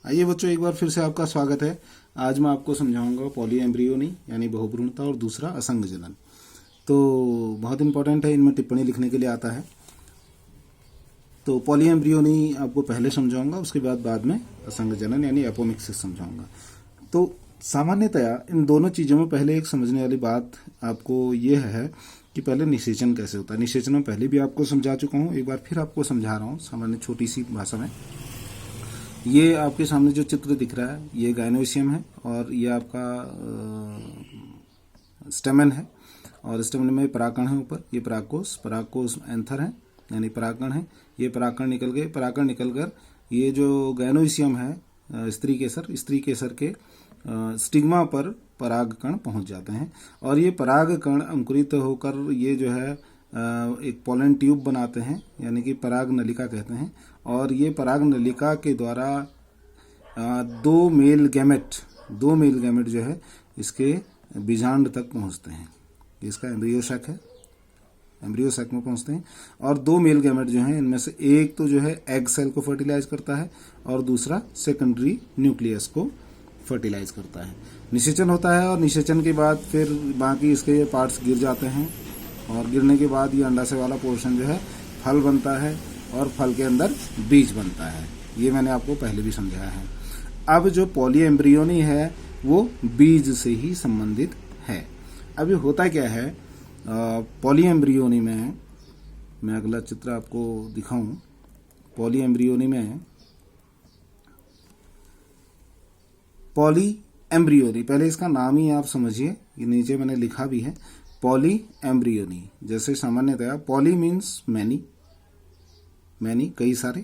आइए बच्चों, एक बार फिर से आपका स्वागत है। आज मैं आपको समझाऊंगा पॉली एम्ब्रियोनी यानी बहुभ्रूणता और दूसरा असंग जनन। तो बहुत इंपॉर्टेंट है, इनमें टिप्पणी लिखने के लिए आता है। तो पॉली एम्ब्रियोनी आपको पहले समझाऊंगा, उसके बाद में असंग जनन यानी एपोमिक्सिस समझाऊंगा। तो सामान्यतया इन दोनों चीज़ों में पहले एक समझने वाली बात आपको ये है कि पहले निषेचन कैसे होता है। निषेचन में पहले भी आपको समझा चुका हूँ, एक बार फिर आपको समझा रहा हूँ सामान्य छोटी सी भाषा में। ये आपके सामने जो चित्र दिख रहा है ये गायनोसियम है और ये आपका स्टेमन है, और स्टेमन में परागकण है ऊपर। ये परागकोश एंथर है यानी परागकण है। ये परागकण निकल गए, परागकण निकलकर ये जो गायनोसियम है स्त्री केसर के स्टिग्मा पर परागकण पहुंच जाते हैं, और ये परागकण अंकुरित होकर ये जो है एक पोलन ट्यूब बनाते हैं यानी कि पराग नलिका कहते हैं। और ये पराग नलिका के द्वारा दो मेल गैमेट जो है इसके बीजांड तक पहुंचते हैं। इसका एम्ब्रियो सैक है, एम्ब्रियो सैक में पहुंचते हैं। और दो मेल गैमेट जो हैं इनमें से एक तो जो है एग सेल को फर्टिलाइज करता है और दूसरा सेकेंडरी न्यूक्लियस को फर्टिलाइज करता है। निषेचन होता है और निषेचन के बाद फिर बाकी इसके पार्ट्स गिर जाते हैं, और गिरने के बाद ये अंडाशय वाला पोर्शन जो है फल बनता है और फल के अंदर बीज बनता है। ये मैंने आपको पहले भी समझाया है। अब जो पॉली एम्ब्रियोनी है वो बीज से ही संबंधित है। अभी होता क्या है पॉली एम्ब्रियोनी में, मैं अगला चित्र आपको दिखाऊं। पॉली एम्ब्रियोनी में पॉली एम्ब्रियोनी, पहले इसका नाम ही आप समझिए, ये नीचे मैंने लिखा भी है पॉली एम्ब्रियोनी। जैसे सामान्यतया पॉली मीन्स मैनी कई सारे,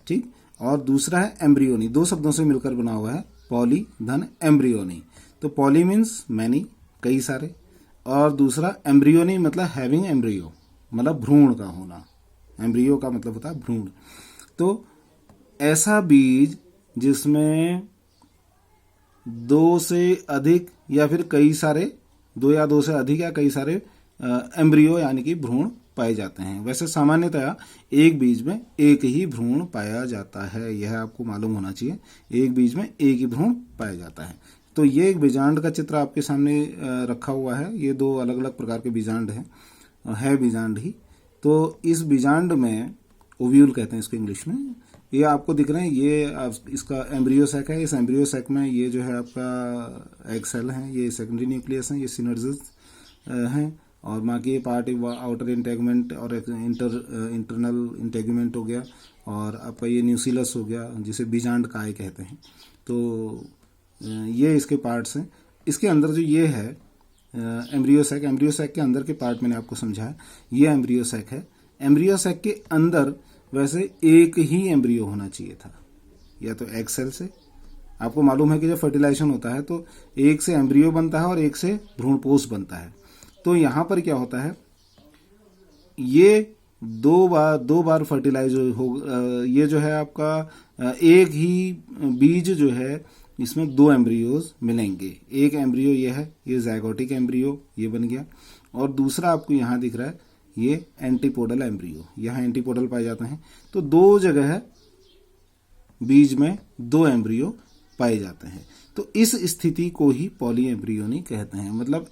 ठीक, और दूसरा है एम्ब्रियोनी, दो शब्दों से मिलकर बना हुआ है पॉली धन एम्ब्रियोनी। तो पॉली मीन्स मैनी कई सारे, और दूसरा एम्ब्रियोनी मतलब हैविंग एम्ब्रियो मतलब भ्रूण का होना। एम्ब्रियो का मतलब होता है भ्रूण। तो ऐसा बीज जिसमें दो से अधिक या फिर कई सारे, दो या दो से अधिक या कई सारे एम्ब्रियो यानी कि भ्रूण पाए जाते हैं। वैसे सामान्यतया एक बीज में एक ही भ्रूण पाया जाता है, यह आपको मालूम होना चाहिए। एक बीज में एक ही भ्रूण पाया जाता है। तो ये एक बीजांड का चित्र आपके सामने रखा हुआ है। ये दो अलग अलग प्रकार के बीजांड है बीजांड ही। तो इस बीजांड में ओव्यूल कहते हैं इसको इंग्लिश में। ये आपको दिख रहे हैं, ये इसका एम्ब्रियो सैक है। इस एम्ब्रियो सैक में ये जो है आपका एग सेल है, ये सेकेंडरी न्यूक्लियस है, ये सिनर्जिस हैं, और बाकी ये पार्ट आउटर इंटेगमेंट और इंटरनल इंटेगमेंट हो गया, और आपका ये न्यूसिलस हो गया जिसे बीजांड काय कहते हैं। तो ये इसके पार्ट्स हैं। इसके अंदर जो ये है एम्ब्रियो सैक के अंदर के पार्ट मैंने आपको समझाया, ये एम्ब्रियो सैक है। एम्ब्रियो सैक के अंदर वैसे एक ही एम्ब्रियो होना चाहिए था, या तो एग सेल से। आपको मालूम है कि जब फर्टिलाइजेशन होता है तो एक से एम्ब्रियो बनता है और एक से भ्रूणपोष बनता है। तो यहां पर क्या होता है, ये दो बार फर्टिलाइज हो, ये जो है आपका एक ही बीज जो है इसमें दो एम्ब्रियोज मिलेंगे। एक एम्ब्रियो ये है, ये ज़ाइगोटिक एम्ब्रियो ये बन गया, और दूसरा आपको यहां दिख रहा है ये एंटीपोडल एम्ब्रियो, यहाँ एंटीपोडल पाए जाते हैं। तो दो जगह है बीज में दो एम्ब्रियो पाए जाते हैं। तो इस स्थिति को ही पॉली एम्ब्रियोनी कहते हैं। मतलब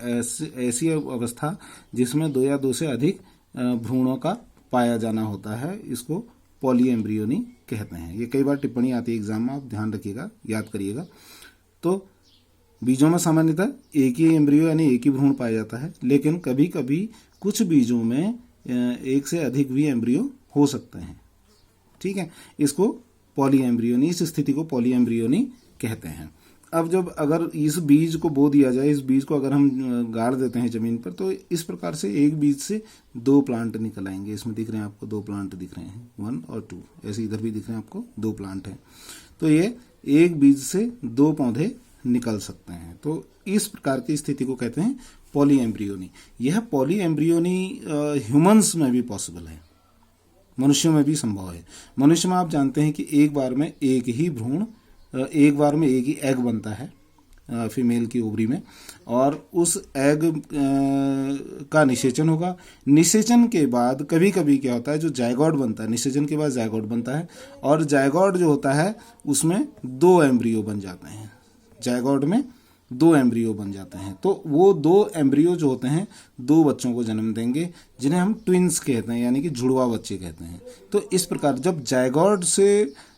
ऐसी अवस्था जिसमें दो या दो से अधिक भ्रूणों का पाया जाना होता है, इसको पॉली एम्ब्रियोनी कहते हैं। ये कई बार टिप्पणी आती है एग्जाम में, आप ध्यान रखिएगा, याद करिएगा। तो बीजों में सामान्यतः एक ही एम्ब्रियो यानी एक ही भ्रूण पाया जाता है, लेकिन कभी कभी कुछ बीजों में एक से अधिक भी एम्ब्रियो हो सकते हैं, ठीक है। इसको पॉली एम्ब्रियोनी, इस स्थिति को पॉली एम्ब्रियोनी कहते हैं। अब जब अगर इस बीज को बो दिया जाए, इस बीज को अगर हम गाड़ देते हैं जमीन पर, तो इस प्रकार से एक बीज से दो प्लांट निकल आएंगे। इसमें दिख रहे हैं आपको दो प्लांट दिख रहे हैं, 1 और 2, ऐसे इधर भी दिख रहे हैं आपको दो प्लांट हैं। तो ये एक बीज से दो पौधे निकल सकते हैं। तो इस प्रकार की स्थिति को कहते हैं पॉली एम्ब्रियोनी। यह पॉली एम्ब्रियोनी ह्यूमंस में भी पॉसिबल है, मनुष्यों में भी संभव है। मनुष्य में आप जानते हैं कि एक बार में एक ही एग बनता है, फीमेल की ओवरी में, और उस एग का निषेचन होगा। निषेचन के बाद कभी कभी क्या होता है, जो जायगोट बनता है, निषेचन के बाद जायगोट बनता है, और जायगोट जो होता है उसमें 2 एम्ब्रियो बन जाते हैं। जायगोट में 2 एम्ब्रियो बन जाते हैं। तो वो 2 एम्ब्रियो जो होते हैं 2 बच्चों को जन्म देंगे, जिन्हें हम ट्विंस कहते हैं, यानी कि जुड़वा बच्चे कहते हैं। तो इस प्रकार जब जायगोट से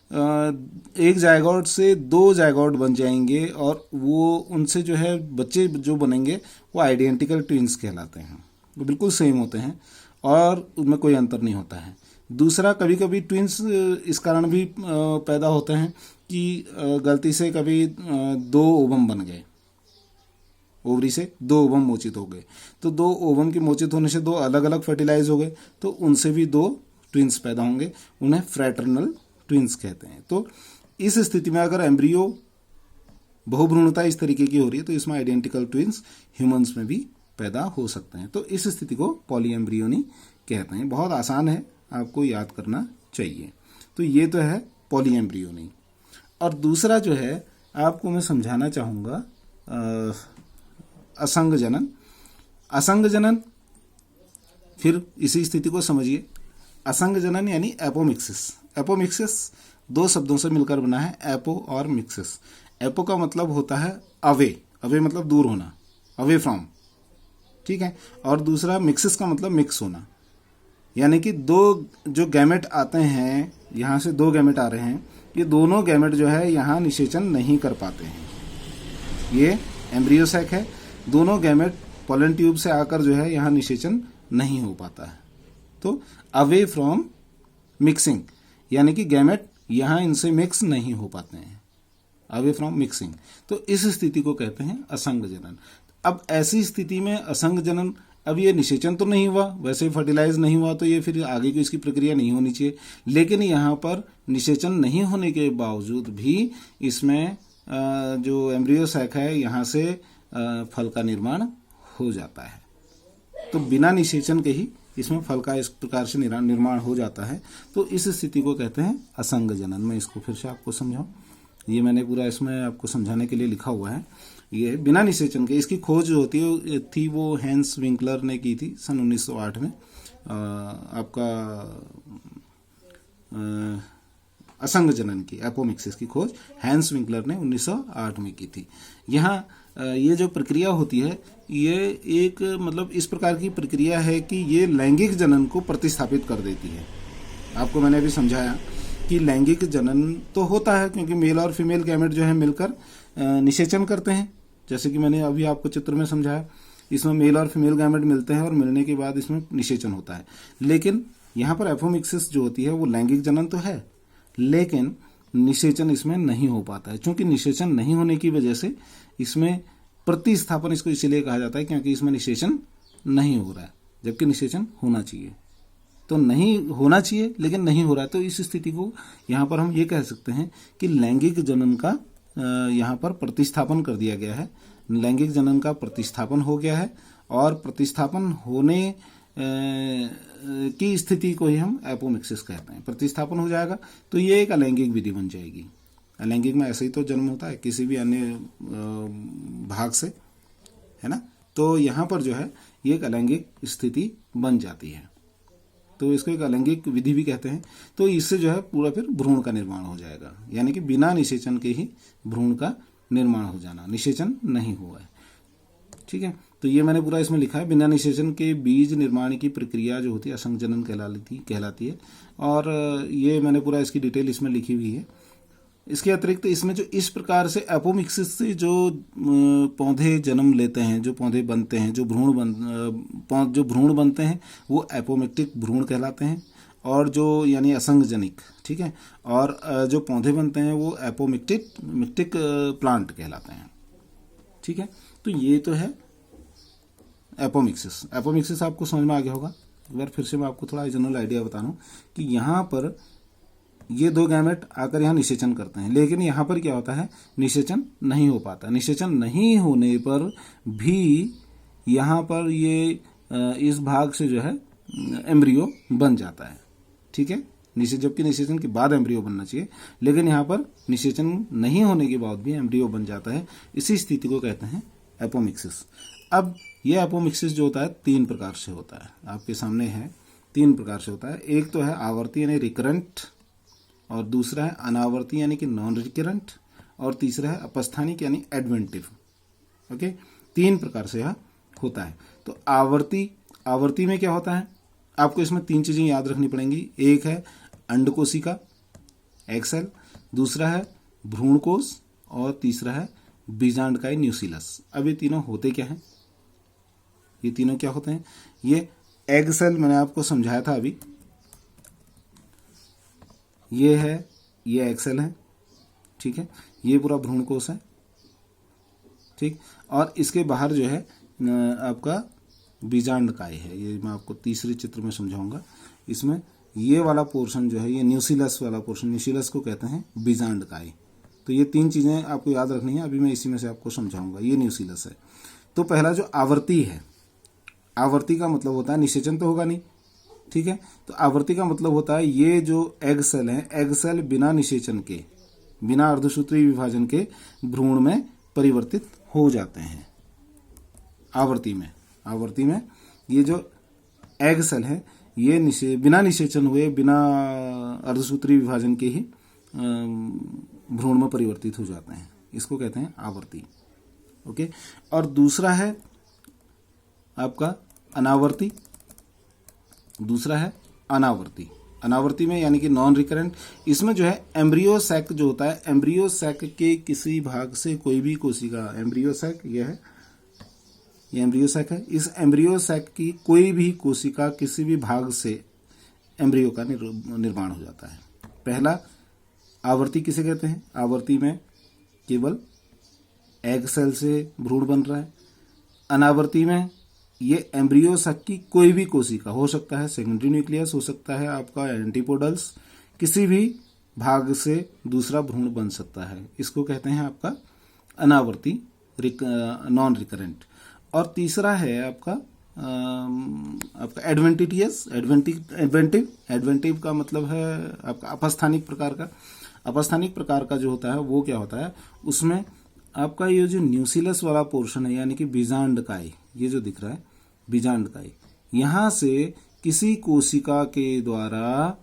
एक जायगोट से 2 जायगोट बन जाएंगे, और वो उनसे जो है बच्चे जो बनेंगे वो आइडेंटिकल ट्विंस कहलाते हैं, वो बिल्कुल सेम होते हैं और उनमें कोई अंतर नहीं होता है। दूसरा, कभी कभी ट्विंस इस कारण भी पैदा होते हैं कि गलती से कभी 2 ओवम बन गए, ओवरी से 2 ओवम मोचित हो गए, तो 2 ओवम के मोचित होने से 2 अलग अलग फर्टिलाइज हो गए, तो उनसे भी 2 ट्विंस पैदा होंगे, उन्हें फ्रैटर्नल ट्विंस कहते हैं। तो इस स्थिति में अगर एम्ब्रियो बहुभ्रूणता इस तरीके की हो रही है तो इसमें आइडेंटिकल ट्विंस ह्यूमंस में भी पैदा हो सकते हैं। तो इस स्थिति को पॉलीएम्ब्रियोनी कहते हैं। बहुत आसान है, आपको याद करना चाहिए। तो ये तो है पॉलीएम्ब्रियोनी। और दूसरा जो है आपको मैं समझाना चाहूँगा असंग जनन। असंग जनन, फिर इसी स्थिति को समझिए। असंग जनन यानी एपोमिक्सिस। एपोमिक्सिस 2 शब्दों से मिलकर बना है, एपो और मिक्सिस। एपो का मतलब होता है अवे, अवे मतलब दूर होना, अवे फ्रॉम, ठीक है। और दूसरा मिक्सिस का मतलब मिक्स होना, यानी कि 2 जो गैमेट आते हैं, यहाँ से 2 गैमेट आ रहे हैं, ये दोनों गैमेट जो है यहाँ निषेचन नहीं कर पाते हैं। ये एम्ब्रियो सैक है, दोनों गैमेट पोलन ट्यूब से आकर जो है यहाँ निषेचन नहीं हो पाता है। तो अवे फ्रॉम मिक्सिंग, यानी कि गैमेट यहाँ इनसे मिक्स नहीं हो पाते हैं, अवे फ्रॉम मिक्सिंग। तो इस स्थिति को कहते हैं असंग जनन। अब ऐसी स्थिति में असंग जनन, अब ये निषेचन तो नहीं हुआ, वैसे फर्टिलाइज नहीं हुआ, तो ये फिर आगे की इसकी प्रक्रिया नहीं होनी चाहिए। लेकिन यहाँ पर निषेचन नहीं होने के बावजूद भी इसमें जो एम्ब्रियो सैक है यहाँ से फल का निर्माण हो जाता है। तो बिना निषेचन के ही इसमें फल का इस प्रकार से निर्माण हो जाता है। तो इस स्थिति को कहते हैं असंग जनन। मैं इसको फिर से आपको समझाऊं, ये मैंने पूरा इसमें आपको समझाने के लिए लिखा हुआ है। ये बिना निषेचन के, इसकी खोज जो होती थी वो हैंस विंकलर ने की थी सन 1908 में। आपका असंग जनन की, एपोमिक्सिस की खोज हैंस विंकलर ने 1908 में की थी। यहाँ ये जो प्रक्रिया होती है ये एक मतलब इस प्रकार की प्रक्रिया है कि ये लैंगिक जनन को प्रतिस्थापित कर देती है। आपको मैंने अभी समझाया कि लैंगिक जनन तो होता है क्योंकि मेल और फीमेल गैमेट जो है मिलकर निषेचन करते हैं, जैसे कि मैंने अभी आपको चित्र में समझाया। इसमें मेल और फीमेल गैमेट मिलते हैं और मिलने के बाद इसमें निषेचन होता है। लेकिन यहाँ पर एपोमिक्सिस जो होती है वो लैंगिक जनन तो है, लेकिन निषेचन इसमें नहीं हो पाता है। क्योंकि निषेचन नहीं होने की वजह से इसमें प्रतिस्थापन इसको इसीलिए कहा जाता है क्योंकि इसमें निषेचन नहीं हो रहा है, जबकि निषेचन होना चाहिए। तो नहीं होना चाहिए लेकिन नहीं हो रहा है, तो इस स्थिति को यहाँ पर हम ये कह सकते हैं कि लैंगिक जनन का यहाँ पर प्रतिस्थापन कर दिया गया है। लैंगिक जनन का प्रतिस्थापन हो गया है और प्रतिस्थापन होने की स्थिति को ही हम एपोमिक्सिस कहते हैं। प्रतिस्थापन हो जाएगा तो ये एक अलैंगिक विधि बन जाएगी। अलैंगिक में ऐसे ही तो जन्म होता है किसी भी अन्य भाग से, है ना। तो यहाँ पर जो है ये एक अलैंगिक स्थिति बन जाती है, तो इसको एक अलैंगिक विधि भी कहते हैं। तो इससे जो है पूरा फिर भ्रूण का निर्माण हो जाएगा, यानी कि बिना निषेचन के ही भ्रूण का निर्माण हो जाना, निषेचन नहीं हुआ है, ठीक है। तो ये मैंने पूरा इसमें लिखा है। बिना निषेचन के बीज निर्माण की प्रक्रिया जो होती है असंग जनन कहलाती है, और ये मैंने पूरा इसकी डिटेल इसमें लिखी हुई है। इसके अतिरिक्त इसमें जो इस प्रकार से एपोमिक्सिस से जो पौधे जन्म लेते हैं, जो पौधे बनते हैं, जो भ्रूण बनते हैं वो एपोमिक्टिक भ्रूण कहलाते हैं, और जो यानी असंगजनिक, ठीक है। और जो पौधे बनते हैं वो एपोमिक्टिक प्लांट कहलाते हैं, ठीक है। तो ये तो है एपोमिक्सिस। एपोमिक्सिस आपको समझ में आ गया होगा। एक बार फिर से मैं आपको थोड़ा जनरल आइडिया बता रहा हूँ कि यहाँ पर ये 2 गैमेट आकर यहाँ निषेचन करते हैं, लेकिन यहाँ पर क्या होता है, निषेचन नहीं हो पाता। निषेचन नहीं होने पर भी यहाँ पर ये इस भाग से जो है एम्ब्रियो बन जाता है, ठीक है। जबकि निषेचन के बाद एम्ब्रियो बनना चाहिए, लेकिन यहाँ पर निषेचन नहीं होने के बाद भी एम्ब्रियो बन जाता है। इसी स्थिति को कहते हैं एपोमिक्सिस। अब यह एपोमिक्सिस जो होता है 3 प्रकार से होता है, आपके सामने है 3 प्रकार से होता है। एक तो है आवर्ती यानी रिकरेंट, और दूसरा है अनावर्ती यानी कि नॉन रिकरेंट, और तीसरा है अपस्थानिक यानी एडवेंटिव। ओके, 3 प्रकार से यह होता है। तो आवर्ती में क्या होता है, आपको इसमें 3 चीजें याद रखनी पड़ेंगी। एक है अंडकोशिका एग सेल, दूसरा है भ्रूणकोश, और तीसरा है बीजांडकाय न्यूक्लियस। अब ये तीनों होते क्या हैं, ये तीनों क्या होते हैं? ये एग सेल मैंने आपको समझाया था अभी, ये है, ये एग सेल है, ठीक है, ये पूरा भ्रूणकोश है, ठीक, और इसके बाहर जो है आपका बीजांडकाय है। ये मैं आपको तीसरे चित्र में समझाऊंगा। इसमें ये वाला पोर्शन जो है, ये न्यूक्लियस वाला पोर्शन, न्यूक्लियस को कहते हैं बीजांडकाय। तो ये 3 चीजें आपको याद रखनी है, अभी मैं इसी में से आपको समझाऊंगा। ये न्यूक्लियस है। तो पहला जो आवर्ती है, आवर्ती का मतलब होता है निषेचन तो होगा नहीं, ठीक है। तो आवर्ती का मतलब होता है ये जो एग सेल है, एग सेल बिना निषेचन के, बिना अर्धसूत्री विभाजन के भ्रूण में परिवर्तित हो जाते हैं। आवर्ती में ये जो एग सेल है, ये बिना निषेचन हुए, बिना अर्धसूत्री विभाजन के ही भ्रूण में परिवर्तित हो जाते हैं। इसको कहते हैं आवर्ती। ओके, और दूसरा है आपका अनावर्ती, दूसरा है अनावर्ती। अनावर्ती में यानी कि नॉन रिकरेंट, इसमें जो है एम्ब्रियो सैक जो होता है, एम्ब्रियो सैक के किसी भाग से कोई भी कोशिका, एम्ब्रियो सैक ये है, ये एम्ब्रियो सैक है, इस एम्ब्रियो सैक की कोई भी कोशिका किसी भी भाग से एम्ब्रियो का निर्माण हो जाता है। पहला आवर्ती किसे कहते हैं? आवर्ती में केवल एग सेल से भ्रूण बन रहा है। अनावर्ती में ये एम्ब्रियो सैक की कोई भी कोशिका, हो सकता है सेकेंडरी न्यूक्लियस, हो सकता है आपका एंटीपोडल्स, किसी भी भाग से दूसरा भ्रूण बन सकता है। इसको कहते हैं आपका अनावर्ती, नॉन रिकरेंट। और तीसरा है आपका एडवेंटिटियस, एडवेंटिव का मतलब है आपका अपस्थानिक प्रकार का। अपस्थानिक प्रकार का जो होता है वो क्या होता है, उसमें आपका ये जो न्यूक्लियस वाला पोर्शन है यानी कि बीजांडकाय, ये जो दिख रहा है बीजांडकाय, यहां से किसी कोशिका के द्वारा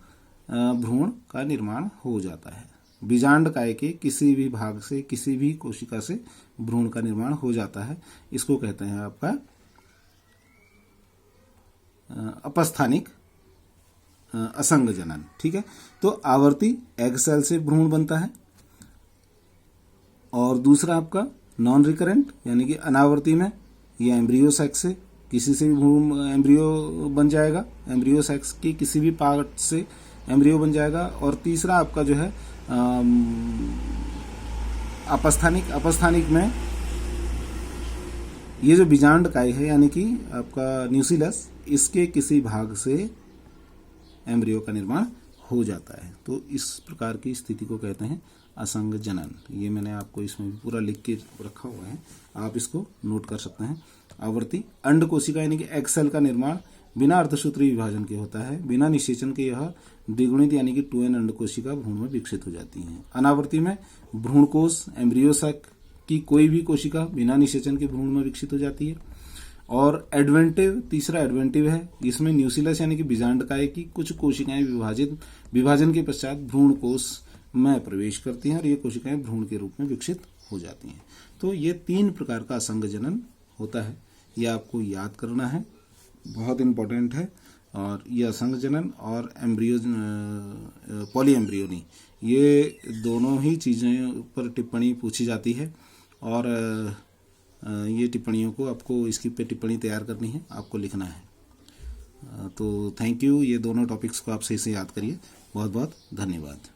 भ्रूण का निर्माण हो जाता है। बीजांडकाय के किसी भी भाग से, किसी भी कोशिका से भ्रूण का निर्माण हो जाता है। इसको कहते हैं आपका अपस्थानिक असंग जनन, ठीक है। तो आवर्ती एग सेल से भ्रूण बनता है, और दूसरा आपका नॉन रिकरेंट यानी कि अनावर्ती में ये एम्ब्रियो सैक से किसी से भी भ्रूण एम्ब्रियो बन जाएगा, एम्ब्रियो सैक की किसी भी पार्ट से एम्ब्रियो बन जाएगा। और तीसरा आपका जो है अपस्थानिक में ये जो बीजांडकाय है यानी कि आपका न्यूक्लियस, इसके किसी भाग से एम्ब्रियो का निर्माण हो जाता है। तो इस प्रकार की स्थिति को कहते हैं असंग जनन। ये मैंने आपको इसमें भी पूरा लिख के रखा हुआ है, आप इसको नोट कर सकते हैं। आवर्ती अंड कोशिका यानी कि एग सेल का निर्माण बिना अर्धसूत्री विभाजन के होता है। बिना निषेचन के यह द्विगुणित यानी कि 2n अंड कोशिका भ्रूण में विकसित हो जाती है। अनावर्ती में भ्रूणकोश, एम्ब्रियो सैक की कोई भी कोशिका बिना निषेचन के भ्रूण में विकसित हो जाती है। और एडवेंटिव, तीसरा एडवेंटिव है, इसमें न्यूक्लियस यानी कि बीजांडकाय की कुछ कोशिकाएं विभाजन के पश्चात भ्रूणकोश में प्रवेश करती हैं और ये कोशिकाएं भ्रूण के रूप में विकसित हो जाती हैं। तो ये 3 प्रकार का असंग जनन होता है, ये आपको याद करना है, बहुत इंपॉर्टेंट है। और ये असंग जनन और एम्ब्रियो पॉली एम्ब्रियोनी, ये दोनों ही चीज़ें पर टिप्पणी पूछी जाती है, और ये टिप्पणियों को आपको इसकी पे टिप्पणी तैयार करनी है, आपको लिखना है। तो थैंक यू, ये दोनों टॉपिक्स को आप सही से याद करिए। बहुत बहुत धन्यवाद।